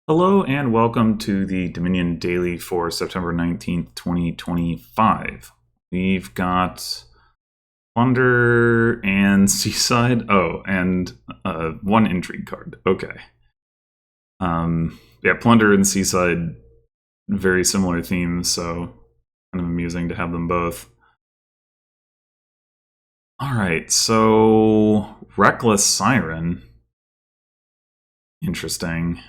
Hello and welcome to the Dominion Daily for September 19th, 2025. We've got Plunder and Seaside. Oh, and one intrigue card. Okay. Yeah, Plunder and Seaside, very similar themes, so kind of amusing to have them both. Alright, so Reckless Siren. Interesting.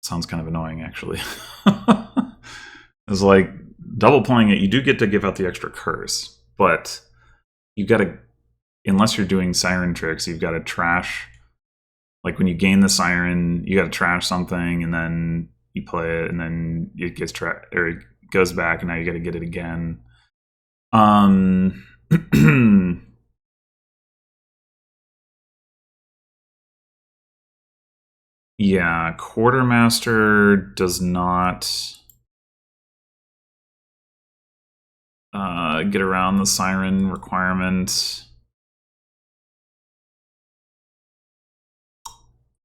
Sounds kind of annoying, actually. It's like double playing it. You do get to give out the extra curse, but you got to, unless you're doing siren tricks, you've got to trash. Like when you gain the siren, you got to trash something, and then you play it, and then it gets or it goes back, and now you got to get it again. Yeah, Quartermaster does not get around the siren requirement.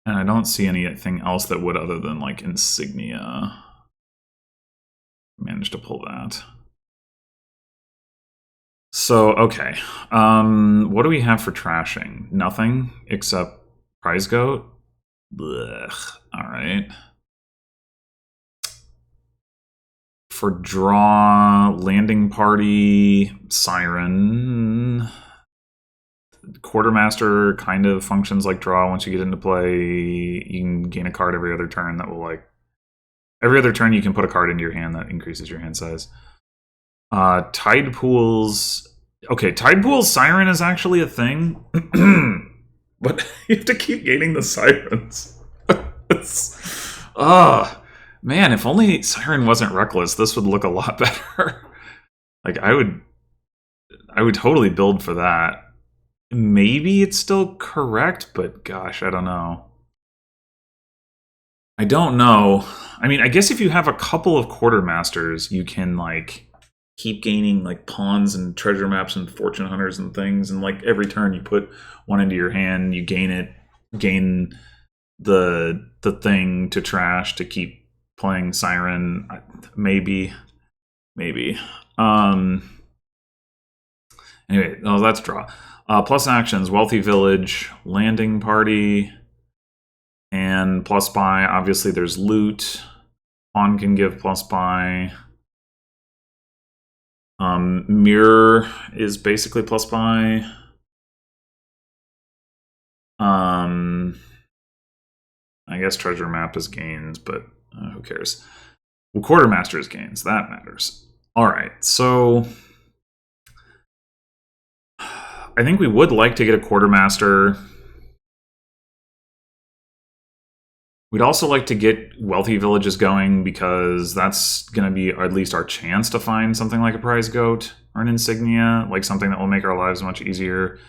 And I don't see anything else that would other than like Insignia. Managed to pull that. So, okay. What do we have for trashing? Nothing except Prize Goat? Blech. Alright. For draw, Landing Party, Siren. Quartermaster kind of functions like draw. Once you get into play, you can gain a card every other turn that will like... Every other turn you can put a card into your hand that increases your hand size. Tide Pools... Okay, Tide Pools Siren is actually a thing. But you have to keep gaining the Sirens. Man, if only Siren wasn't reckless, this would look a lot better. Like, I would totally build for that. Maybe it's still correct, but gosh, I don't know. I don't know. I mean, I guess if you have a couple of Quartermasters, you can, like, keep gaining, like, pawns and treasure maps and fortune hunters and things, and, like, every turn you put one into your hand, you gain the thing to trash to keep playing Siren. Maybe. Anyway, that's draw. Plus actions, Wealthy Village, Landing Party, and plus buy. Obviously, there's loot. Pawn can give plus buy. Mirror is basically plus buy. I guess treasure map is gains, but who cares? Well, Quartermaster is gains. That matters. All right, so I think we would like to get a Quartermaster. We'd also like to get Wealthy Villages going because that's going to be at least our chance to find something like a Prize Goat or an Insignia, like something that will make our lives much easier.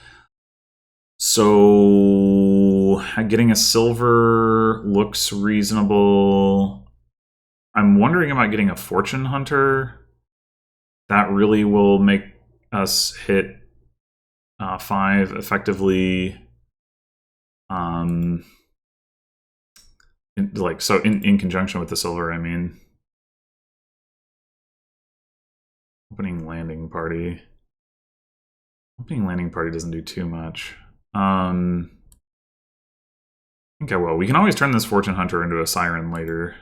So getting a silver looks reasonable. I'm wondering about getting a Fortune Hunter. That really will make us hit 5 effectively. In conjunction with the silver, I mean. Opening Landing Party. Opening Landing Party doesn't do too much. I think I will. We can always turn this Fortune Hunter into a Siren later.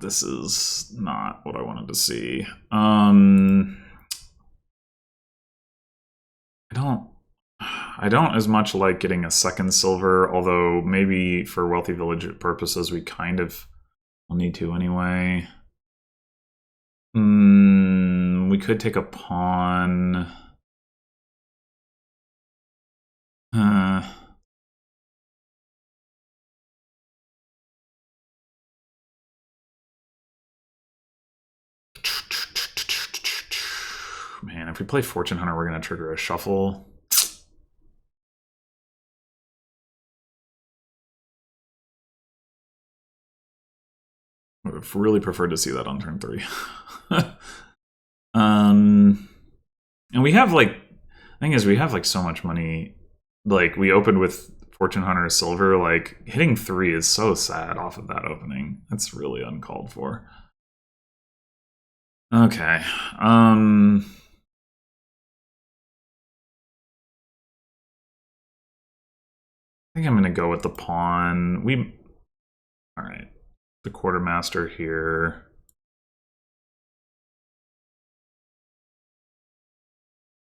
This is not what I wanted to see. I don't as much like getting a second silver, although maybe for Wealthy Village purposes we kind of will need to anyway. We could take a pawn. Man, if we play Fortune Hunter, we're going to trigger a shuffle. I would have really preferred to see that on turn 3. And we have, like, Thing is, we have like so much money. Like we opened with Fortune Hunter Silver. Like hitting 3 is so sad off of that opening. That's really uncalled for. Okay. I think I'm gonna go with the pawn. All right. The quartermaster here.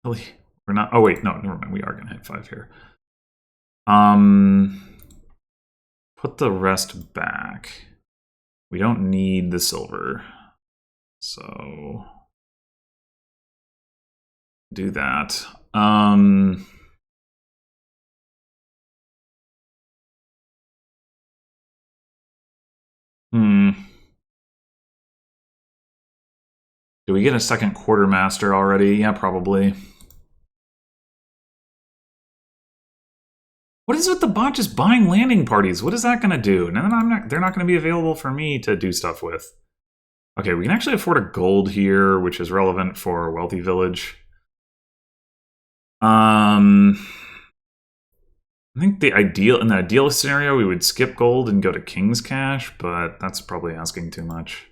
Really? We're not. Oh wait, no, never mind. We are gonna hit 5 here. Put the rest back. We don't need the silver, so do that. Do we get a second quartermaster already? Yeah, probably. What is with the bot just buying landing parties? What is that going to do? And then they're not going to be available for me to do stuff with. Okay, we can actually afford a gold here, which is relevant for Wealthy Village. I think in the ideal scenario, we would skip gold and go to King's Cash, but that's probably asking too much.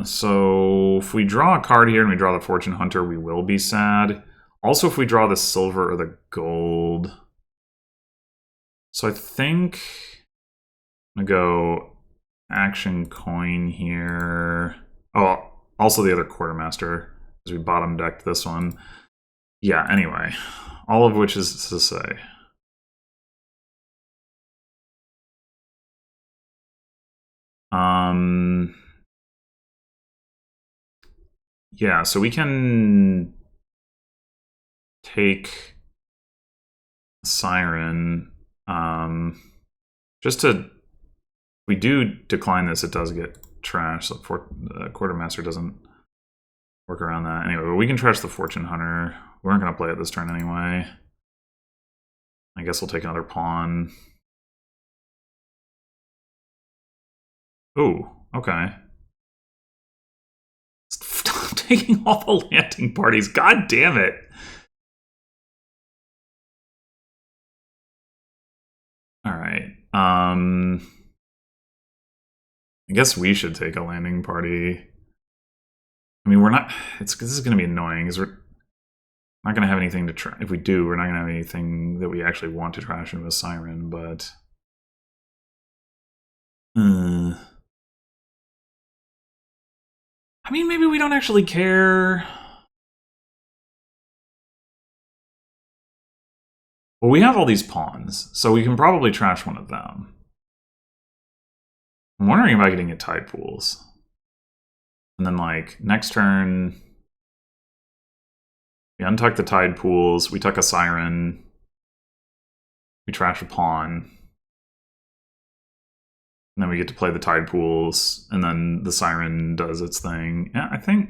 So if we draw a card here and we draw the Fortune Hunter, we will be sad. Also, if we draw the silver or the gold. So I think I'm gonna go action coin here. Oh, also the other quartermaster, because we bottom decked this one. Yeah, anyway. All of which is to say. Yeah, so we can take Siren. Just to, we do decline this, it does get trashed. So Quartermaster doesn't work around that. Anyway, but we can trash the Fortune Hunter. We weren't going to play it this turn anyway. I guess we'll take another pawn. Ooh, okay. Stop taking all the landing parties. God damn it. All right. I guess we should take a landing party. I mean, we're not. This is going to be annoying because we're not going to have anything to try. If we do, we're not going to have anything that we actually want to trash into a Siren. But I mean, maybe we don't actually care. Well, we have all these pawns, so we can probably trash one of them. I'm wondering about getting a Tide Pools. And then, like, next turn, we untuck the Tide Pools, we tuck a Siren, we trash a pawn, and then we get to play the Tide Pools, and then the Siren does its thing. Yeah, I think...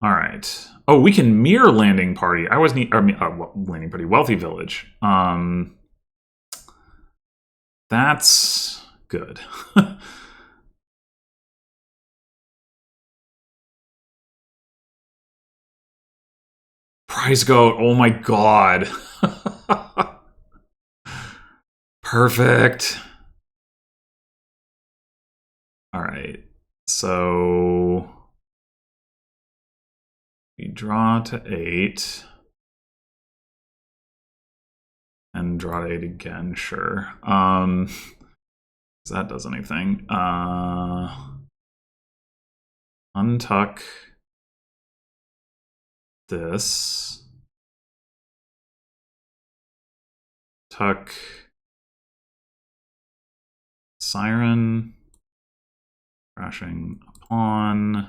All right. Oh, we can mirror landing party. I wasn't landing party. Wealthy Village. That's good. Prize goat. Oh my god. Perfect. All right. So we draw to 8. And draw to 8 again, sure. That does anything. Untuck this. Tuck Siren. Crashing a pawn.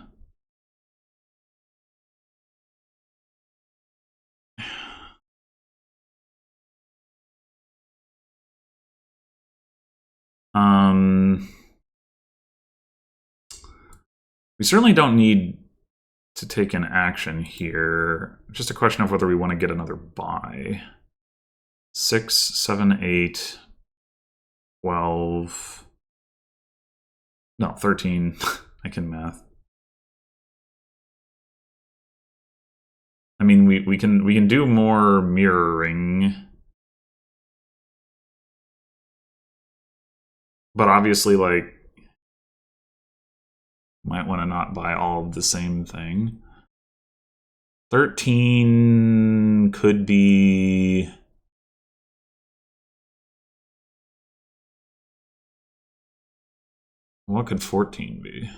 We certainly don't need to take an action here. Just a question of whether we want to get another buy. 6, 7, 8, 12. No, 13. I can math. I mean, we can do more mirroring. But obviously, like, might want to not buy all of the same thing. 13 could be... What could 14 be?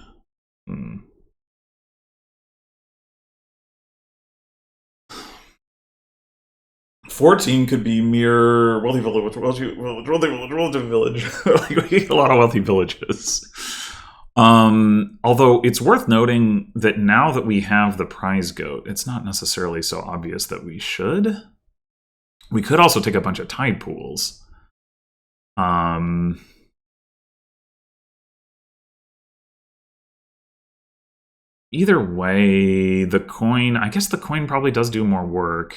14 could be mere wealthy village. Wealthy village. Like, we get a lot of wealthy villages. Although it's worth noting that now that we have the prize goat, it's not necessarily so obvious that we should. We could also take a bunch of tide pools. Either way, the coin... I guess the coin probably does do more work.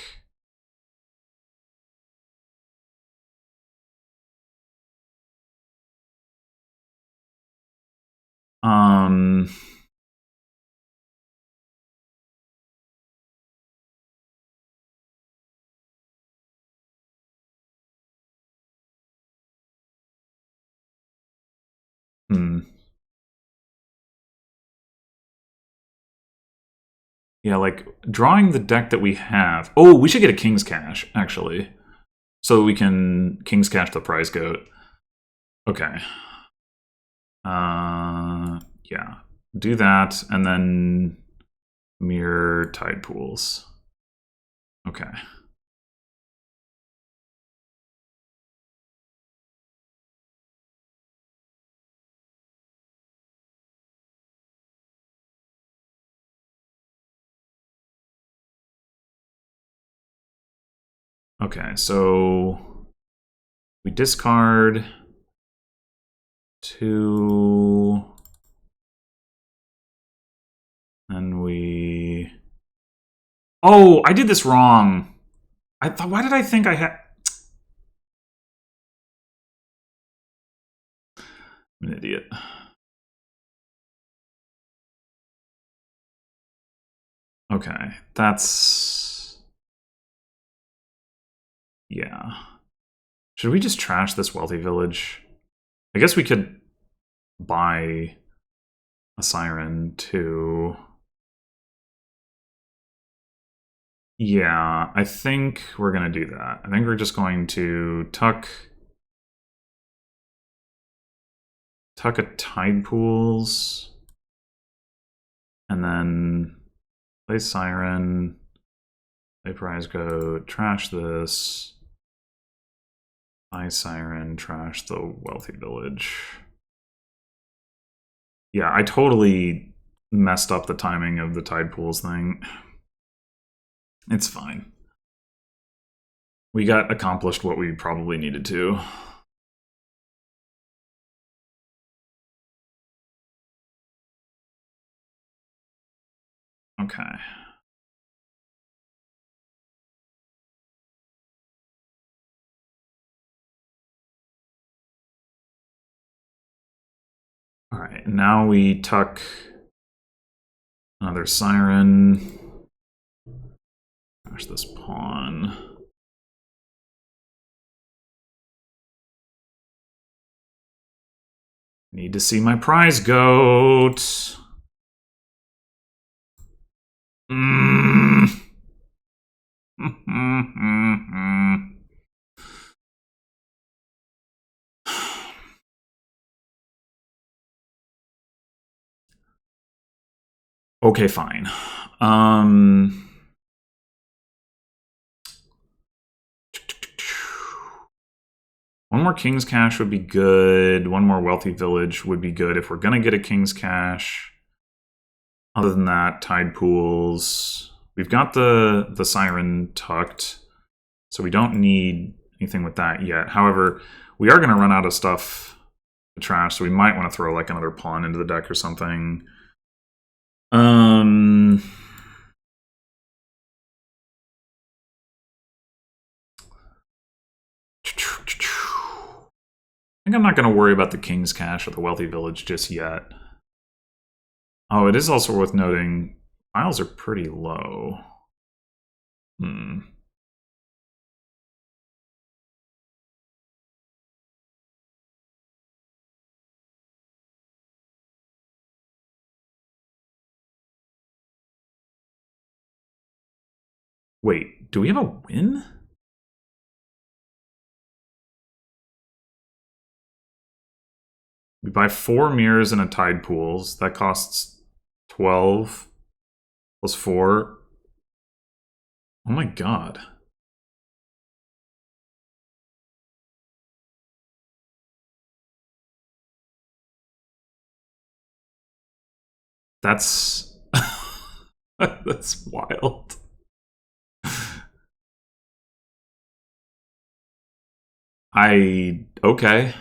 Yeah, like, drawing the deck that we have... Oh, we should get a King's Cash, actually. So we can King's Cash the prize goat. Okay. Yeah. Do that, and then mirror tide pools. Okay. Okay, so we discard 2, and we... Oh, I did this wrong. I thought, why did I think I had... I'm an idiot. Okay, that's... Yeah. Should we just trash this wealthy village? I guess we could buy a siren too. Yeah, I think we're going to do that. I think we're just going to tuck a tide pools, and then play siren, play prize goat, trash this, buy siren, trash the wealthy village. Yeah, I totally messed up the timing of the tide pools thing. It's fine. We got accomplished what we probably needed to. Okay. All right, now we tuck another siren. Gosh, this pawn. Need to see my prize goat. Okay, fine. One more King's Cash would be good. One more Wealthy Village would be good if we're going to get a King's Cash. Other than that, Tide Pools. We've got the Siren tucked, so we don't need anything with that yet. However, we are going to run out of stuff to trash, so we might want to throw like another pawn into the deck or something. think I'm not going to worry about the King's Cache or the Wealthy Village just yet. Oh, it is also worth noting, piles are pretty low. Wait, do we have a win? We buy 4 mirrors and a tide pools. That costs 12 plus 4. Oh my god. That's that's wild. Okay.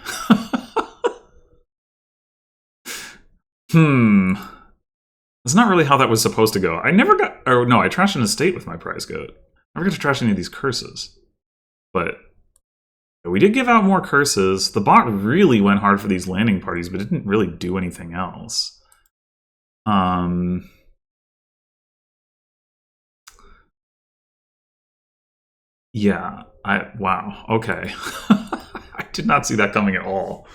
That's not really how that was supposed to go. I never got, or no, I trashed an estate with my prize goat. I never got to trash any of these curses. But we did give out more curses. The bot really went hard for these landing parties, but didn't really do anything else. Yeah, wow, okay. I did not see that coming at all.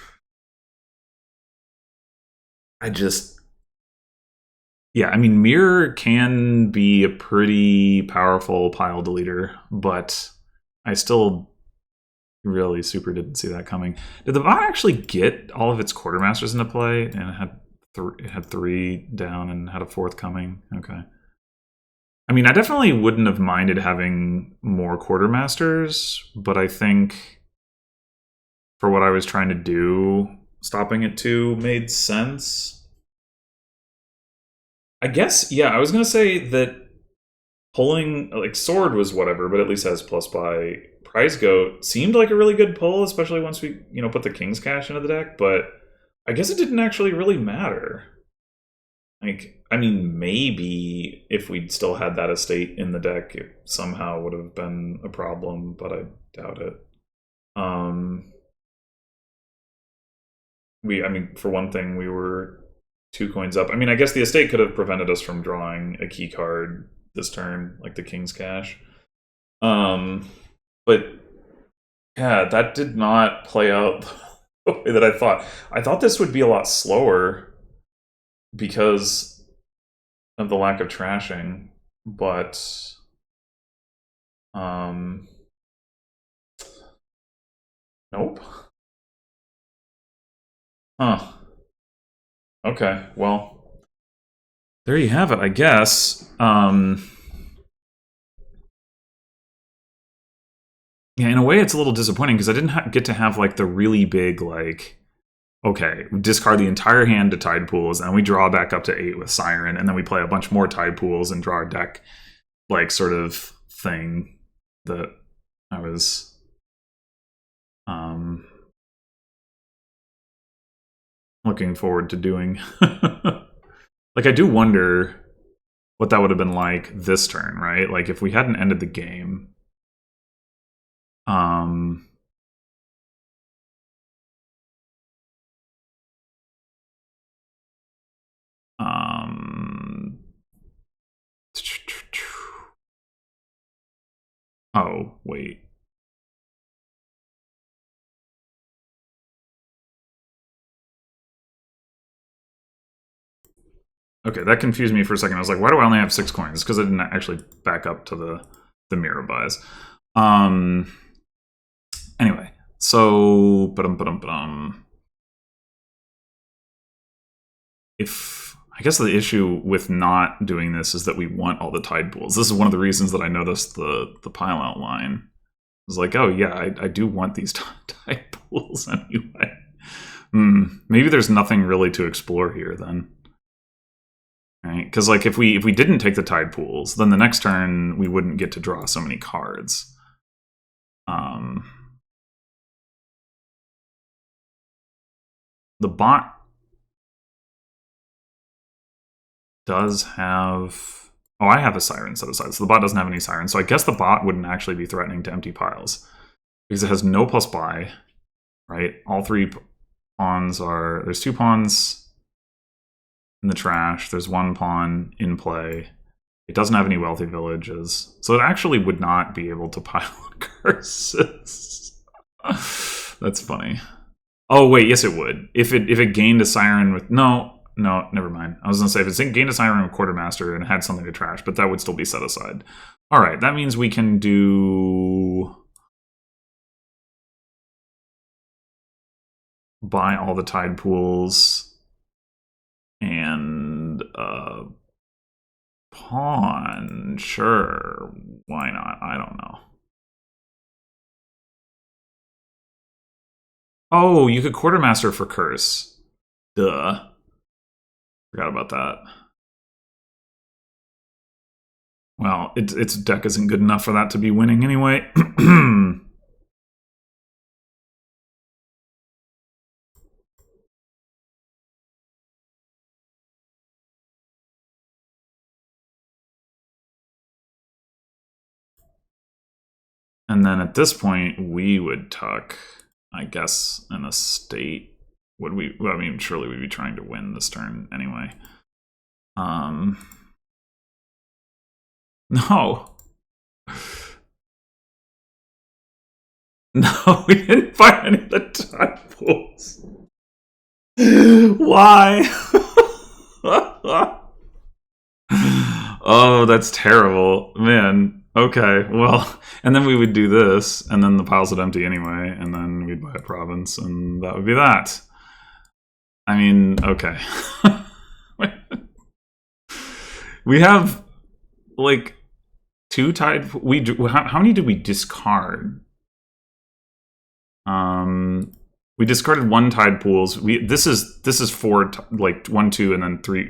Yeah, I mean, Mirror can be a pretty powerful pile deleter, but I still really super didn't see that coming. Did the bot actually get all of its quartermasters into play, and it had 3 down and had a 4th coming? Okay. I mean, I definitely wouldn't have minded having more quartermasters, but I think for what I was trying to do, stopping at 2 made sense. I guess, yeah, I was going to say that pulling, like, Sword was whatever, but at least has plus by. Prize Goat seemed like a really good pull, especially once we, put the King's Cache into the deck, but I guess it didn't actually really matter. Like, I mean, maybe if we'd still had that estate in the deck, it somehow would have been a problem, but I doubt it. I mean, for one thing, we were 2 coins up. I mean, I guess the estate could have prevented us from drawing a key card this turn, like the King's Cache. But yeah, that did not play out the way that I thought. I thought this would be a lot slower because of the lack of trashing, but nope. Huh. Okay, well, there you have it, I guess. Yeah, in a way, it's a little disappointing because I didn't get to have like the really big like, okay, we discard the entire hand to tide pools, and we draw back up to 8 with Siren, and then we play a bunch more tide pools and draw a deck, like sort of thing that I was looking forward to doing. Like, I do wonder what that would have been like this turn, right? Like, if we hadn't ended the game. Oh, wait. Okay, that confused me for a second. I was like, why do I only have 6 coins? Because I didn't actually back up to the mirror buys. Anyway, so if I guess the issue with not doing this is that we want all the tide pools. This is one of the reasons that I noticed the pile outline. I was like, oh yeah, I do want these tide pools anyway. Maybe there's nothing really to explore here then. Right? Because like if we didn't take the tide pools, then the next turn we wouldn't get to draw so many cards. The bot does have... Oh, I have a Siren set aside, so the bot doesn't have any Sirens. So I guess the bot wouldn't actually be threatening to empty piles. because it has no plus buy, right? All 3 pawns are... There's 2 pawns in the trash. There's 1 pawn in play. It doesn't have any wealthy villages. So it actually would not be able to pile curses. That's funny. Oh, wait, yes it would. If it gained a Siren with... No, never mind. I was going to say, if it gained a Siren with Quartermaster and had something to trash, but that would still be set aside. All right, that means we can do... buy all the tide pools and pawn. Sure, why not? I don't know. Oh, you could Quartermaster for curse. Duh. Forgot about that. Well, its deck isn't good enough for that to be winning anyway. And then at this point, we would tuck, I guess, in a state. Would we? Well, I mean, surely we'd be trying to win this turn anyway. No. No, we didn't buy any of the tide pools. Why? Oh, that's terrible. Man. Okay, well, and then we would do this, and then the piles would empty anyway, and then we'd buy a province, and that would be that. I mean, okay. We have, like, 2 tide... How many did we discard? We discarded 1 tide pools. This is 4, like 1, 2, and then 3,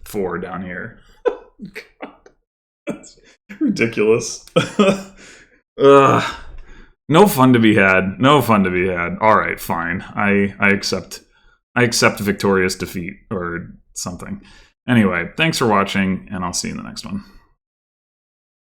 4 down here. God, that's ridiculous. No fun to be had. No fun to be had. All right, fine. I accept victorious defeat or something. Anyway, thanks for watching, and I'll see you in the next one.